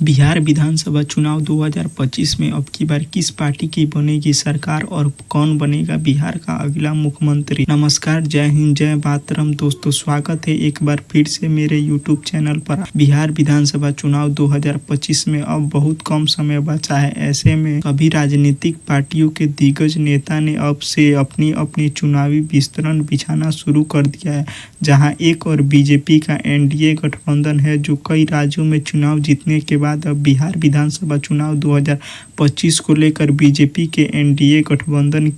बिहार विधानसभा चुनाव 2025 में अब की बार किस पार्टी की बनेगी सरकार और कौन बनेगा बिहार का अगला मुख्यमंत्री। नमस्कार, जय हिंद, जय मातरम। दोस्तों, स्वागत है एक बार फिर से मेरे यूट्यूब चैनल पर। बिहार विधानसभा चुनाव 2025 में अब बहुत कम समय बचा है। ऐसे में सभी राजनीतिक पार्टियों के दिग्गज नेता ने अब से अपनी अपनी चुनावी विस्तरण बिछाना शुरू कर दिया है। जहां एक और बीजेपी का एनडीए गठबंधन है जो कई राज्यों में चुनाव जीतने के बाद अब बिहार विधानसभा चुनाव 2025 को लेकर बीजेपी के एनडीए गठबंधन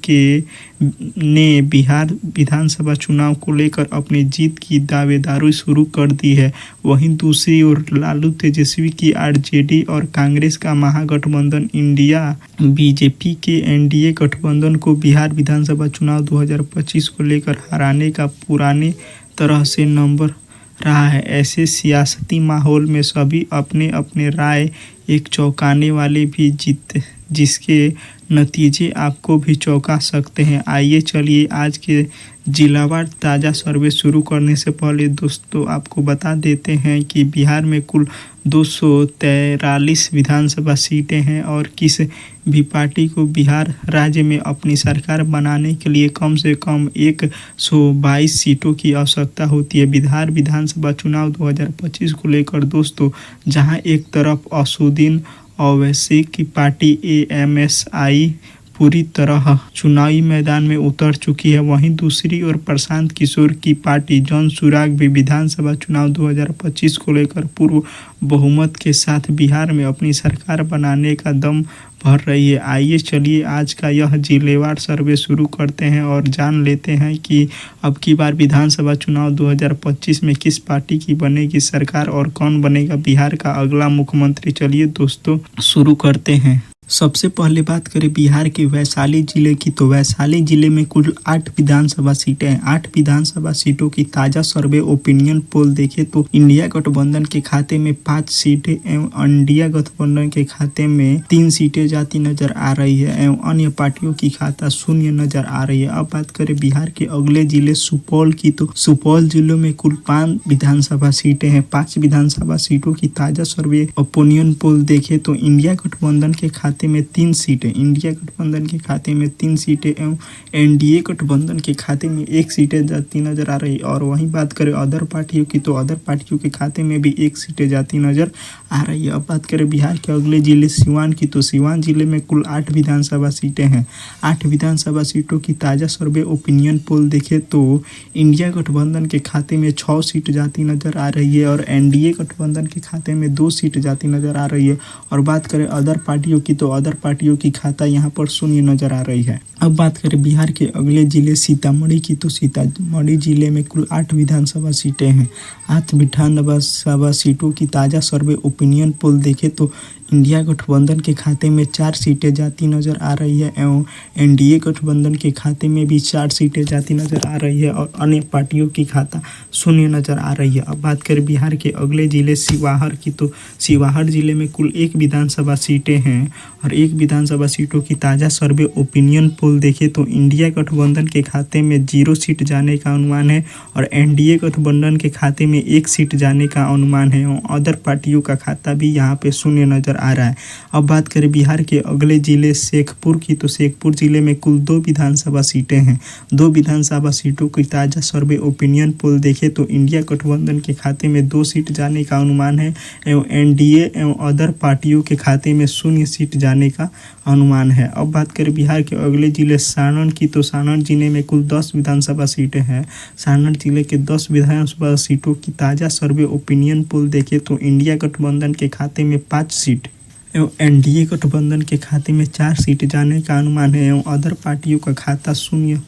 ने बिहार विधानसभा चुनाव को लेकर अपनी जीत की दावेदारी शुरू कर दी है। वहीं दूसरी ओर लालू तेजस्वी की आरजेडी और कांग्रेस का महागठबंधन इंडिया बीजेपी के एनडीए गठबंधन को बिहार विधानसभा चुनाव 2025 को लेकर हराने का पुराने तरह से नंबर रहा है। ऐसे सियासती माहौल में सभी अपने अपने राय एक चौंकाने वाले भी जीते, जिसके नतीजे आपको भी चौंका सकते हैं। आइए चलिए आज के जिलावार ताज़ा सर्वे शुरू करने से पहले दोस्तों आपको बता देते हैं कि बिहार में कुल 243 विधानसभा सीटें हैं और किस भी पार्टी को बिहार राज्य में अपनी सरकार बनाने के लिए कम से कम 122 सीटों की आवश्यकता होती है। बिहार विधानसभा चुनाव 2025 को लेकर दोस्तों, जहां एक तरफ असदुद्दीन ओवैसी की पार्टी एएमएसआई पूरी तरह चुनावी मैदान में उतर चुकी है, वहीं दूसरी ओर प्रशांत किशोर की पार्टी जनसुराग भी विधानसभा चुनाव 2025 को लेकर पूर्व बहुमत के साथ बिहार में अपनी सरकार बनाने का दम भर रही है। आइए चलिए आज का यह जिलेवार सर्वे शुरू करते हैं और जान लेते हैं कि अब की बार विधानसभा चुनाव 2025 में किस पार्टी की बनेगी सरकार और कौन बनेगा बिहार का अगला मुख्यमंत्री। चलिए दोस्तों शुरू करते हैं। सबसे पहले बात करें बिहार के वैशाली जिले की, तो वैशाली जिले में कुल 8 विधानसभा सीटें हैं। 8 विधानसभा सीटों की ताज़ा सर्वे ओपिनियन पोल देखें तो इंडिया गठबंधन के खाते में 5 सीटें एवं इंडिया गठबंधन के खाते में 3 सीटें जाती नजर आ रही है एवं अन्य पार्टियों की खाता शून्य नजर आ रही है। अब बात करें बिहार के अगले जिले सुपौल की, तो सुपौल जिले में कुल 5 विधानसभा सीटें हैं। 5 विधानसभा सीटों की ताज़ा सर्वे ओपिनियन पोल देखें तो इंडिया गठबंधन के खाते में 3 सीटें, इंडिया गठबंधन के खाते में 3 सीटें एवं एनडीए गठबंधन के खाते में 1 सीटें जाती नजर आ रही। और वहीं बात करें अदर पार्टियों की, तो अदर पार्टियों के खाते में भी 1 सीटें जाती नजर आ रही है। अब बात करें बिहार के अगले जिले सिवान की, तो सिवान जिले में कुल 8 विधानसभा सीटें हैं। 8 विधानसभा सीटों की ताज़ा सर्वे ओपिनियन पोल देखें तो इंडिया गठबंधन के खाते में 6 सीट जाती नजर आ रही है और एनडीए गठबंधन के खाते में 2 सीट जाती नजर आ रही है। और बात करें अदर पार्टियों की, तो अदर पार्टियों की खाता यहाँ पर शून्य नजर आ रही है। अब बात करें बिहार के अगले जिले सीतामढ़ी की, तो सीतामढ़ी जिले में कुल 8 विधानसभा सीटें हैं। 8 विधानसभा सीटों की ताज़ा सर्वे ओपिनियन पोल देखें तो इंडिया गठबंधन के खाते में 4 सीटें जाती नजर आ रही है एवं एनडीए गठबंधन के खाते में भी 4 सीटें जाती नजर आ रही है और अन्य पार्टियों की खाता शून्य नजर आ रही है। अब बात करें बिहार के अगले जिले शिवाहर की, तो शिवाहर जिले में कुल 1 विधानसभा सीटें हैं और 1 विधानसभा सीटों की ताज़ा सर्वे ओपिनियन पोल देखें तो इंडिया गठबंधन के खाते में 0 सीट जाने का अनुमान है और एनडीए गठबंधन के खाते में 1 सीट जाने का अनुमान है और अदर पार्टियों का खाता भी यहाँ पे शून्य नजर आ रहा है। अब बात करें बिहार के अगले जिले शेखपुर की, तो शेखपुर जिले में कुल 2 विधानसभा सीटें हैं। 2 विधानसभा सीटों की ताज़ा सर्वे ओपिनियन पोल देखें तो इंडिया गठबंधन के खाते में 2 सीट जाने का अनुमान है एवं एनडीए एवं अदर पार्टियों के खाते में 0 सीट जाने का अनुमान है। अब बात करें बिहार के अगले जिले सारण की, तो सारण जिले में कुल 10 विधानसभा सीटें हैं। सारण जिले के 10 विधानसभा सीटों की ताज़ा सर्वे ओपिनियन पोल देखें तो इंडिया गठबंधन के खाते में 5 सीट एवं एनडीए गठबंधन के खाते में 4 सीट जाने का अनुमान है एवं अदर पार्टियों का खाता शून्य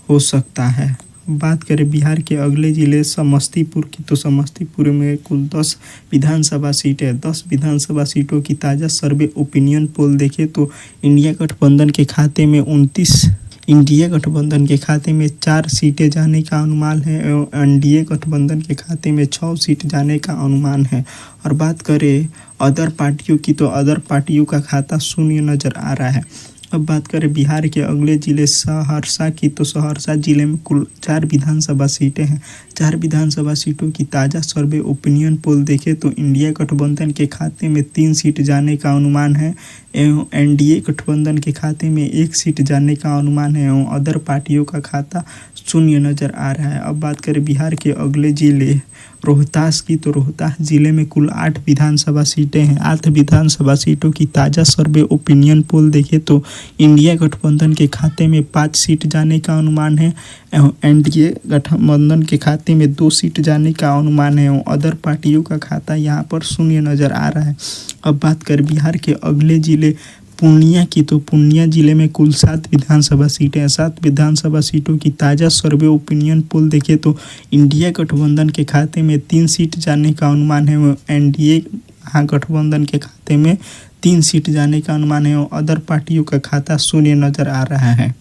हो सकता है। बात करें बिहार के अगले जिले समस्तीपुर की, तो समस्तीपुर में कुल 10 विधानसभा सीटें। 10 विधानसभा सीटों की ताज़ा सर्वे ओपिनियन पोल देखें तो इंडिया गठबंधन के खाते में 29, इंडिया गठबंधन के खाते में 4 सीटें जाने का अनुमान है एवं एनडीए गठबंधन के खाते में 6 सीट जाने का अनुमान है। और बात करें अदर पार्टियों की, तो अदर पार्टियों का खाता शून्य नजर आ रहा है। अब बात करें बिहार के अगले जिले सहरसा की, तो सहरसा जिले में कुल 4 विधानसभा सीटें हैं। 4 विधानसभा सीटों की ताज़ा सर्वे ओपिनियन पोल देखें तो इंडिया गठबंधन के खाते में 3 सीट जाने का अनुमान है एवं एनडीए गठबंधन के खाते में 1 सीट जाने का अनुमान है एवं अदर पार्टियों का खाता शून्य नजर आ रहा है। अब बात करें बिहार के अगले जिले रोहतास की, तो रोहतास जिले में कुल 8 विधानसभा सीटें हैं। 8 विधानसभा सीटों की ताज़ा सर्वे ओपिनियन पोल देखें तो इंडिया गठबंधन के खाते में 5 सीट जाने का अनुमान है एवं एनडीए गठबंधन के खाते में 2 सीट जाने का अनुमान है एवं अदर पार्टियों का खाता यहाँ पर शून्य नजर आ रहा है। अब बात करें बिहार के अगले जिले पूर्णिया की, तो पूर्णिया जिले में कुल 7 विधानसभा सीटें हैं। 7 विधानसभा सीटों की ताज़ा सर्वे ओपिनियन पोल देखें तो इंडिया गठबंधन के खाते में 3 सीट जाने का अनुमान है एवं एनडीए गठबंधन के खाते में 3 सीट जाने का अनुमान है और अदर पार्टियों का खाता शून्य नजर आ रहा है।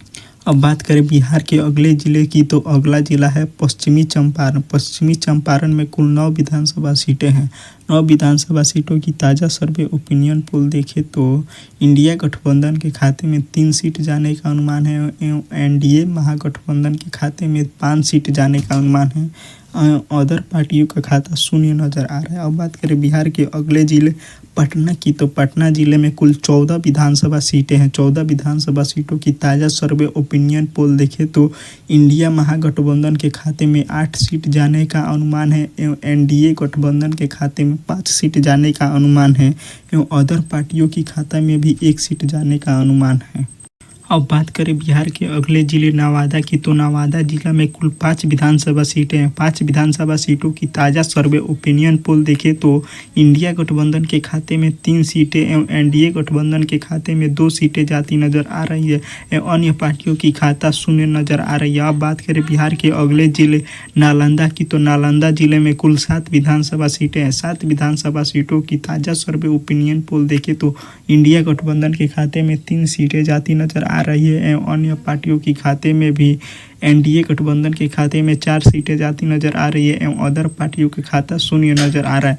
अब बात करें बिहार के अगले जिले की, तो अगला जिला है पश्चिमी चंपारण। पश्चिमी चंपारण में कुल 9 विधानसभा सीटें हैं। 9 विधानसभा सीटों की ताज़ा सर्वे ओपिनियन पोल देखें तो इंडिया गठबंधन के खाते में 3 सीट जाने का अनुमान है एवं एनडीए महागठबंधन के खाते में 5 सीट जाने का अनुमान है। अदर पार्टियों का खाता शून्य नजर आ रहा है। अब बात करें बिहार के अगले जिले पटना की, तो पटना जिले में कुल 14 विधानसभा सीटें हैं। 14 विधानसभा सीटों की ताज़ा सर्वे ओपिनियन पोल देखें तो इंडिया महागठबंधन के खाते में 8 सीट जाने का अनुमान है एवं एनडीए गठबंधन के खाते में 5 सीट जाने का अनुमान है एवं अदर पार्टियों की खाता में भी 1 सीट जाने का अनुमान है। अब बात करें बिहार के अगले जिले नवादा की, तो नवादा जिला में कुल 5 विधानसभा सीटें हैं। 5 विधानसभा सीटों की ताज़ा सर्वे ओपिनियन पोल देखें तो इंडिया गठबंधन के खाते में 3 सीटें एवं एनडीए गठबंधन के खाते में 2 सीटें जाती नजर आ रही है एवं अन्य पार्टियों की खाता शून्य नजर आ रही है। अब बात करें बिहार के अगले जिले नालंदा की, तो नालंदा जिले में कुल 7 विधानसभा सीटें हैं। 7 विधानसभा सीटों की ताज़ा सर्वे ओपिनियन पोल देखें तो इंडिया गठबंधन के खाते में 3 सीटें जाती नजर आ रही है एवं अन्य पार्टियों के खाते में भी एनडीए गठबंधन के खाते में 4 सीटें जाती नजर आ रही है एवं अदर पार्टियों के खाता शून्य नजर आ रहा है।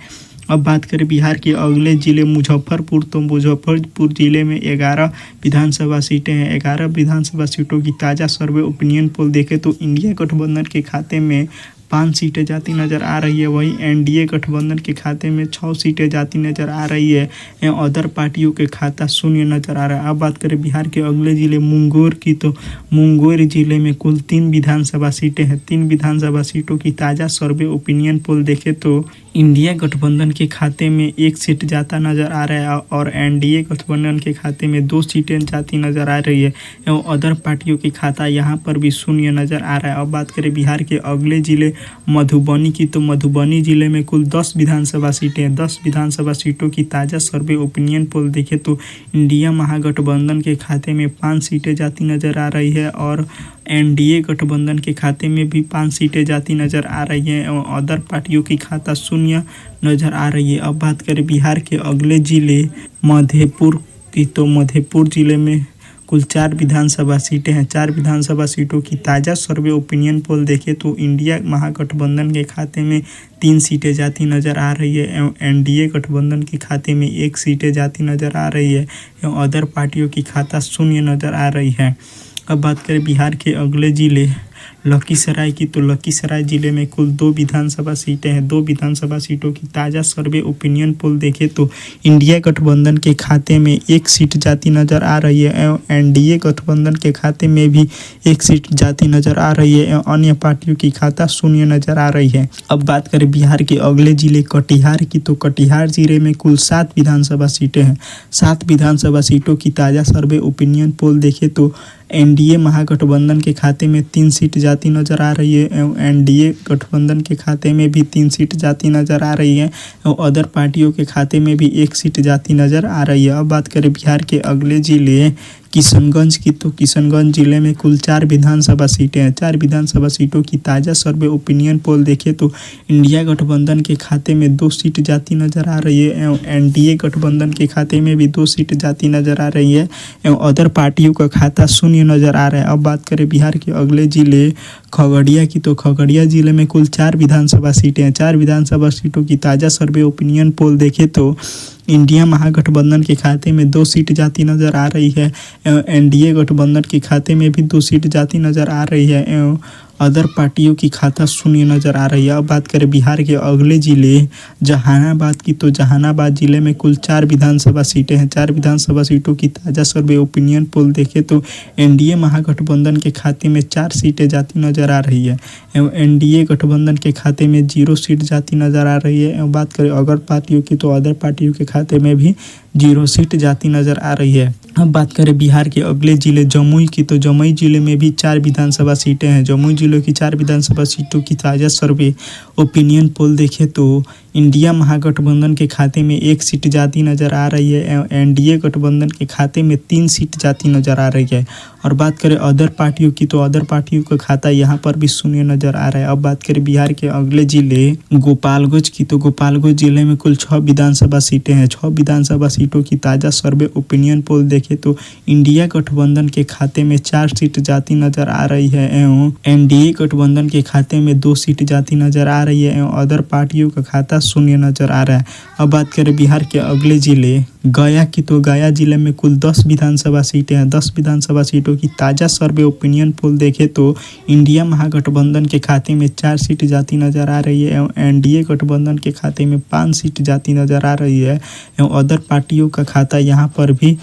अब बात करें बिहार के अगले जिले मुजफ्फरपुर, तो मुजफ्फरपुर जिले में 11 विधानसभा सीटें हैं। 11 विधानसभा सीटों की ताज़ा सर्वे ओपिनियन पोल देखें तो इंडिया गठबंधन के खाते में 5 सीटें जाती नजर आ रही है, वहीं एनडीए गठबंधन के खाते में 6 सीटें जाती नजर आ रही है एवं अदर पार्टियों के खाता शून्य नजर आ रहा है। अब बात करें बिहार के अगले जिले मुंगेर की, तो मुंगेर जिले में कुल 3 विधानसभा सीटें हैं। 3 विधानसभा सीटों की ताज़ा सर्वे ओपिनियन पोल देखें तो इंडिया गठबंधन के खाते में 1 सीट जाता नजर आ रहा है और एनडीए गठबंधन के खाते में 2 सीटें जाती नजर आ रही है एवं अदर पार्टियों की खाता यहाँ पर भी शून्य नजर आ रहा है। अब बात करें बिहार के अगले जिले मधुबनी की, तो मधुबनी जिले में कुल 10 विधानसभा सीटें हैं। 10 विधानसभा सीटों की ताज़ा सर्वे ओपिनियन पोल देखें तो इंडिया महागठबंधन के खाते में 5 सीटें जाती नजर आ रही है और एनडीए गठबंधन के खाते में भी 5 सीटें जाती नजर आ रही हैं एवं अदर पार्टियों की खाता शून्य नजर आ रही है। अब बात करें बिहार के अगले जिले मधेपुर की, तो मधेपुर जिले में कुल 4 विधानसभा सीटें हैं। 4 विधानसभा सीटों की ताज़ा सर्वे ओपिनियन पोल देखें तो इंडिया महागठबंधन के खाते में 3 सीटें जाती नजर आ रही है एवं एनडीए गठबंधन के खाते में 1 सीटें जाती नजर आ रही है एवं अदर पार्टियों की खाता शून्य नजर आ रही है। अब बात करें बिहार के अगले जिले लखीसराय की, तो लखीसराय जिले में कुल 2 विधानसभा सीटें हैं। 2 विधानसभा सीटों की ताज़ा सर्वे ओपिनियन पोल देखें तो इंडिया गठबंधन के खाते में 1 सीट जाती नजर आ रही है एवं एनडीए गठबंधन के खाते में भी 1 सीट जाती नजर आ रही है एवं अन्य पार्टियों की खाता शून्य नजर आ रही है। अब बात करें बिहार के अगले जिले कटिहार की, तो कटिहार जिले में कुल 7 विधानसभा सीटें हैं। 7 विधानसभा सीटों की ताज़ा सर्वे ओपिनियन पोल देखें तो एनडीए महागठबंधन के खाते में 3 सीट जाती नजर आ रही है एवं एनडीए गठबंधन के खाते में भी 3 सीट जाती नजर आ रही है एवं अदर पार्टियों के खाते में भी 1 सीट जाती नजर आ रही है। अब बात करें बिहार के अगले जिले किशनगंज की, तो किशनगंज जिले में कुल 4 विधानसभा सीटें हैं। 4 विधानसभा सीटों की ताज़ा सर्वे ओपिनियन पोल देखें तो इंडिया गठबंधन के खाते में 2 सीट जाती नजर आ रही है एवं एनडीए गठबंधन के खाते में भी 2 सीट जाती नजर आ रही है एवं अदर पार्टियों का खाता शून्य नजर आ रहा है। अब बात करें बिहार के अगले जिले खगड़िया की, तो खगड़िया जिले में कुल 4 विधानसभा सीटें हैं। 4 विधानसभा सीटों की ताज़ा सर्वे ओपिनियन पोल देखें तो इंडिया महागठबंधन के खाते में 2 सीट जाती नजर आ रही है एवं एनडीए गठबंधन के खाते में भी 2 सीट जाती नजर आ रही है एवं अदर पार्टियों की खाता शून्य नजर आ रही है। अब बात करें बिहार के अगले जिले जहानाबाद की, तो जहानाबाद जिले में कुल 4 विधानसभा सीटें हैं। 4 विधानसभा सीटों की ताज़ा सर्वे ओपिनियन पोल देखें तो एनडीए महागठबंधन के खाते में 4 सीटें जाती नजर आ रही है एवं एनडीए गठबंधन के खाते में 0 सीट जाती नजर आ रही है। एवं बात करें अदर पार्टियों की, तो अदर पार्टियों के खाते में भी 0 सीट जाती नजर आ रही है। अब बात करें बिहार के अगले जिले जमुई की, तो जमुई जिले में भी 4 विधानसभा सीटें हैं। जमुई जिले की 4 विधानसभा सीटों की ताज़ा सर्वे ओपिनियन पोल देखें तो इंडिया महागठबंधन के खाते में 1 सीट जाती नजर आ रही है एवं एनडीए गठबंधन के खाते में 3 सीट जाती नजर आ रही है। और बात करें अदर पार्टियों की, तो अदर पार्टियों का खाता यहाँ पर भी शून्य नजर आ रहा है। अब बात करें बिहार के अगले जिले गोपालगंज की, तो गोपालगंज जिले में कुल 6 विधानसभा सीटें हैं। 6 विधानसभा सीटों की ताज़ा सर्वे ओपिनियन पोल देखें तो इंडिया गठबंधन के खाते में 4 सीट जाती नजर आ रही है एवं एनडीए गठबंधन के खाते में 2 सीट जाती नजर आ रही है एवं अदर पार्टियों का खाता शून्य नजर आ रहा है। अब बात करें बिहार के अगले जिले गया की, तो गया जिले में कुल 10 विधानसभा सीटें हैं। 10 विधानसभा सीटों की ताज़ा सर्वे ओपिनियन पोल देखें तो इंडिया महागठबंधन के खाते में 4 सीट जाती नजर आ रही है एवं एनडीए गठबंधन के खाते में 5 सीट जाती नजर आ रही है एवं अदर पार्टियों का खाता यहाँ पर भी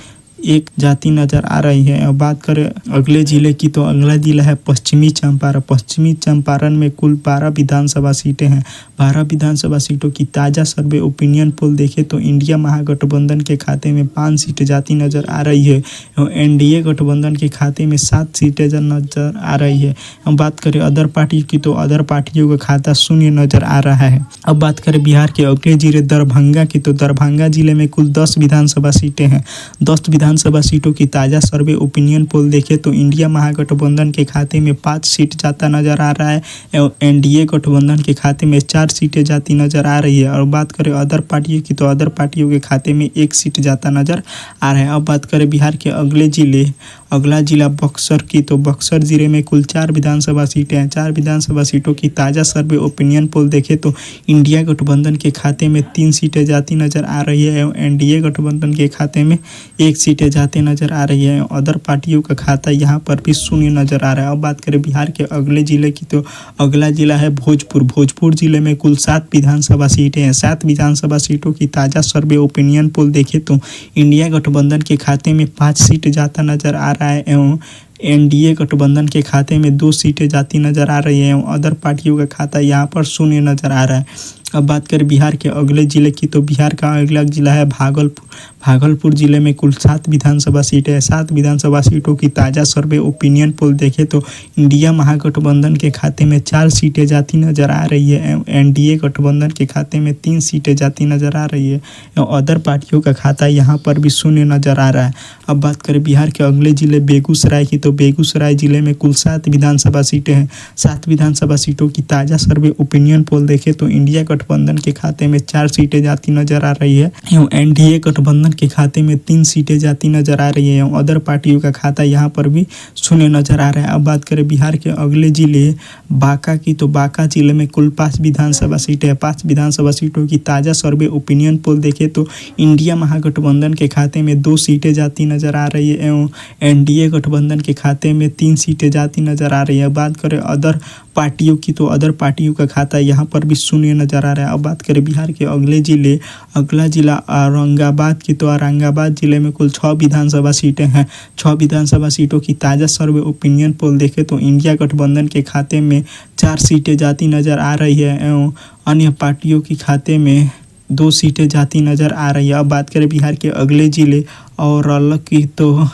1 जाती नजर आ रही है। अब बात करें अगले जिले की, तो अगला जिला है पश्चिमी चंपारण। पश्चिमी चंपारण में कुल 12 विधानसभा सीटें हैं। 12 विधानसभा सीटों की ताज़ा सर्वे ओपिनियन पोल देखें तो इंडिया महागठबंधन के खाते में 5 सीटें जाती नजर आ रही है एवं एनडीए गठबंधन के खाते में 7 सीटें नजर आ रही है। अब बात करें अदर पार्टी की, तो अदर पार्टियों का खाता शून्य नजर आ रहा है। अब बात करें बिहार के अगले जिले दरभंगा की, तो दरभंगा जिले में कुल 10 विधानसभा सीटें हैं। 10 विधानसभा सीटों की ताज़ा सर्वे ओपिनियन पोल देखें तो इंडिया महागठबंधन के खाते में 5 सीट जाता नजर आ रहा है एवं एनडीए गठबंधन के खाते में 4 सीटें जाती नजर आ रही है। और बात करें अदर पार्टियों की, तो अदर पार्टियों के खाते में 1 सीट जाता नजर आ रहा है। अब बात करें बिहार के अगले जिले अगला जिला बक्सर की, तो बक्सर जिले में कुल 4 विधानसभा सीटें हैं। 4 विधानसभा सीटों की ताज़ा सर्वे ओपिनियन पोल देखें तो इंडिया गठबंधन के खाते में 3 सीटें जाती नजर आ रही है एवं एनडीए गठबंधन के खाते में 1 सीटें जाते नजर आ रही है। अदर पार्टियों का खाता यहाँ पर भी शून्य नजर आ रहा है। अब बात करें बिहार के अगले जिले की, तो अगला जिला है भोजपुर। भोजपुर जिले में कुल 7 विधानसभा सीटें हैं। 7 विधानसभा सीटों की ताज़ा सर्वे ओपिनियन पोल देखें तो इंडिया गठबंधन के खाते में 5 सीट जाता नजर आ रहा है एवं एनडीए गठबंधन के खाते में 2 सीटें जाती नजर आ रही है एवं अदर पार्टियों का खाता यहाँ पर शून्य नजर आ रहा है। अब बात करें बिहार के अगले जिले की, तो बिहार का अगला जिला है भागलपुर। भागलपुर जिले में कुल 7 विधानसभा सीटें हैं। 7 विधानसभा सीटों की ताज़ा सर्वे ओपिनियन पोल देखें तो इंडिया महागठबंधन के खाते में 4 सीटें जाती नजर आ रही है एवं एनडीए गठबंधन के खाते में 3 सीटें जाती नजर आ रही है एवं अदर पार्टियों का खाता यहाँ पर भी शून्य नजर आ रहा है। अब बात करें बिहार के अगले जिले बेगूसराय की, तो बेगूसराय जिले में कुल 7 विधानसभा सीटें हैं। 7 विधानसभा सीटों की ताज़ा सर्वे ओपिनियन पोल देखें तो इंडिया गठबंधन के खाते में 4 सीटें जाती नजर आ रही है एवं एनडीए गठबंधन के खाते में 3 सीटें जाती नजर आ रही है एवं अदर पार्टियों का खाता यहाँ पर भी शून्य नजर आ रहा है। अब बात करें बिहार के अगले जिले बांका की, तो बांका जिले में कुल 5 विधानसभा सीटें हैं। 5 विधानसभा सीटों की ताज़ा सर्वे ओपिनियन पोल देखें तो इंडिया महागठबंधन के खाते में 2 सीटें जाती नजर आ रही है एवं एनडीए गठबंधन के खाते में 3 सीटें जाती नजर आ रही है। बात करें अदर पार्टियों की, तो अदर पार्टियों का खाता यहाँ पर भी शून्य नजर आ रहा है। अब बात करें बिहार के अगले जिले अगला जिला औरंगाबाद की, तो औरंगाबाद जिले में कुल 6 विधानसभा सीटें हैं। 6 विधानसभा सीटों की ताज़ा सर्वे ओपिनियन पोल देखें तो इंडिया गठबंधन के खाते में 4 सीटें जाती नजर आ रही है एवं अन्य पार्टियों के खाते में 2 सीटें जाती नजर आ रही है। अब बात करें बिहार के अगले जिले औरल की, तो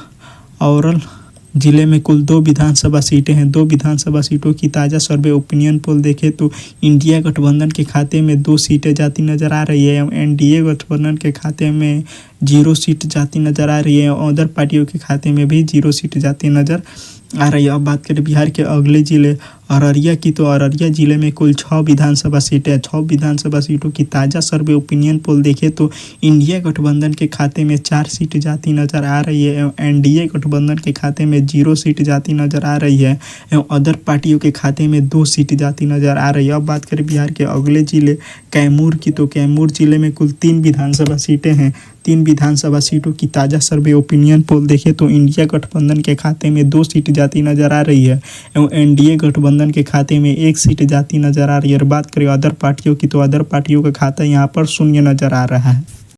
औरल जिले में कुल 2 विधानसभा सीटें हैं। 2 विधानसभा सीटों की ताज़ा सर्वे ओपिनियन पोल देखें तो इंडिया गठबंधन के खाते में 2 सीटें जाती नजर आ रही है एवं एनडीए गठबंधन के खाते में जीरो सीट जाती नजर आ रही है। अदर पार्टियों के खाते में भी जीरो सीट जाती नजर आ रही है। अब बात करें बिहार के अगले जिले अररिया की, तो अररिया जिले में कुल 6 विधानसभा सीटें हैं। 6 विधानसभा सीटों की ताज़ा सर्वे ओपिनियन पोल देखें तो इंडिया गठबंधन के खाते में 4 सीट जाती नजर आ रही है एवं एनडीए गठबंधन के खाते में 0 सीट जाती नजर आ रही है एवं अदर पार्टियों के खाते में 2 सीट जाती नजर आ रही है। अब बात करें बिहार के अगले जिले कैमूर की, तो कैमूर जिले में कुल 3 विधानसभा सीटें हैं। 3 विधानसभा सीटों की ताज़ा सर्वे ओपिनियन पोल देखें तो इंडिया गठबंधन के खाते में 2 सीट जाती नजर आ रही है एवं एनडीए गठबंधन के खाते में 1 सीट जाती नजर आ रही है। और बात करें अदर पार्टियों की, तो अदर पार्टियों का खाता यहाँ पर शून्य नजर आ रहा है।